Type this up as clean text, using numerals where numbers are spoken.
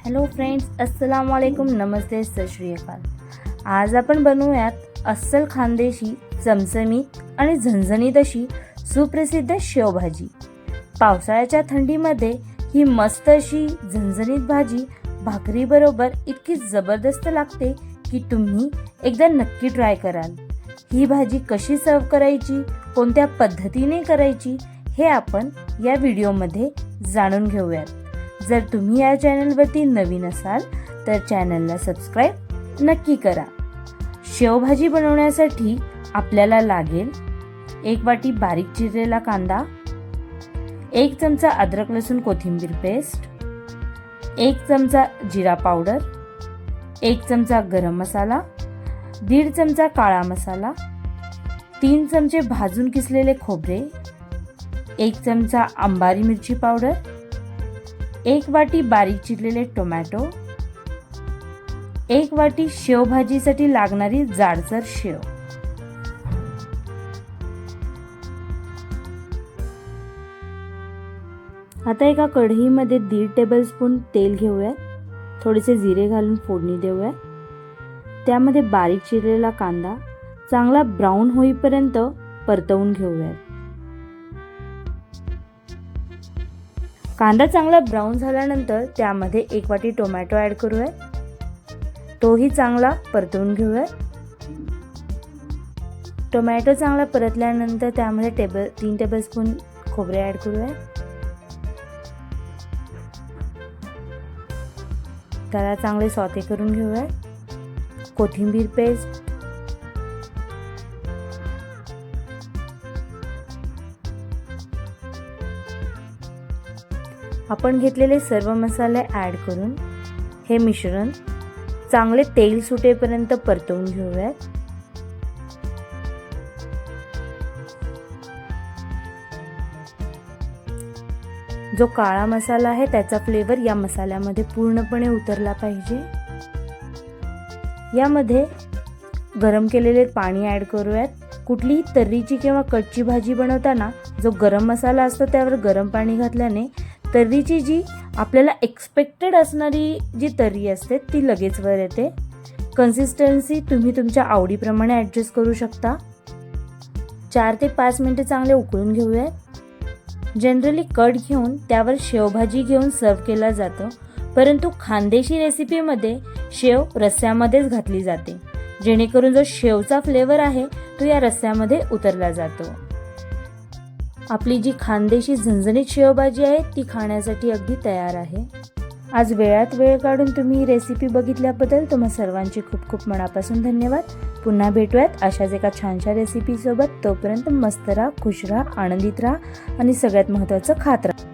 Hello friends, अस्सलाम वालेकुम, नमस्ते, सत श्री अकाल। आज आपण बनवूयात अस्सल खानदेशी चमचमीत आणि झणझणीत अशी सुप्रसिद्ध शेवभाजी। पावसाळ्याच्या थंडीमध्ये ही मस्त अशी झणझणीत भाजी भाकरी बरोबर इतकी जबरदस्त लागते की तुम्ही एकदा नक्की ट्राय कराल। ही भाजी कशी सर्व करायची, कोणत्या पद्धतीने करायची हे आपण या व्हिडिओमध्ये जाणून घेऊयात। जर तुम्ही या चॅनलवरती नवीन असाल तर चॅनलला सबस्क्राइब नक्की करा। शेवभाजी बनवण्यासाठी आपल्याला लागेल 1 वाटी बारीक चिरलेला कांदा, 1 चमचा अद्रक लसूण कोथिंबीर पेस्ट, 1 चमचा जिरा पावडर, 1 चमचा गरम मसाला, 1.5 चमचा काळा मसाला, 3 चमचे भाजून किसलेले खोबरे, 1 चमचा अंबारी मिरची पावडर, 1 वाटी बारीक चिरलेले टोमॅटो, 1 वाटी शेवभाजीसाठी लागणारी जाडसर शेव। आता एका कढईमध्ये 1.5 टेबलस्पून तेल घेऊया, थोडेसे जिरे घालून फोडणी देऊया। त्यामध्ये बारीक चिरलेला कांदा चांगला ब्राऊन होईपर्यंत परतवून घेऊया। कांदा चांगला ब्राऊन झाल्यानंतर त्यामध्ये 1 वाटी टोमॅटो ऍड करूया, तोही चांगला परतवून घेऊया। टोमॅटो चांगला परतल्यानंतर त्यामध्ये 3 टेबलस्पून खोबरे ऍड करूया, त्याला चांगले सॉते करून घेऊया। कोथिंबीर पेस्ट, आपण घेतलेले सर्व मसाले ऍड करून हे मिश्रण चांगले तेल सुटेपर्यंत परतवून घेऊया। जो काळा मसाला आहे त्याचा फ्लेवर या मसाल्यामध्ये पूर्णपणे उतरला पाहिजे। यामध्ये गरम केलेले पाणी ऍड करूयात। कुठलीही तर्रीची किंवा कच्ची भाजी बनवताना जो गरम मसाला असतो त्यावर गरम पाणी घातल्याने तर्रीची जी आपल्याला एक्सपेक्टेड असणारी जी तर्री असते ती लगेच वर येते। कन्सिस्टन्सी तुम्ही तुमच्या आवडीप्रमाणे ऍडजस्ट करू शकता। 4 ते 5 मिनिटे चांगले उकळून घेऊया। जनरली कट घेऊन त्यावर शेवभाजी घेऊन सर्व केला जातो, परंतु खानदेशी रेसिपीमध्ये शेव रस्स्यामध्येच घातली जाते, जेणेकरून जो शेवचा फ्लेवर आहे तो या रस्स्यामध्ये उतरला जातो। आपली जी खानदेशी झणझणीत शेवभाजी आहे ती खाण्यासाठी अगदी तयार आहे। आज वेळात वेळ काढून तुम्ही ही रेसिपी बघितल्याबद्दल तुम्हा सर्वांचे खूप खूप मनापासून धन्यवाद। पुन्हा भेटूयात अशाच एका छानशा रेसिपी सोबत। तोपर्यंत मस्त राहा, खुश राहा, आनंदित राहा आणि सगळ्यात महत्त्वाचं खात राहा।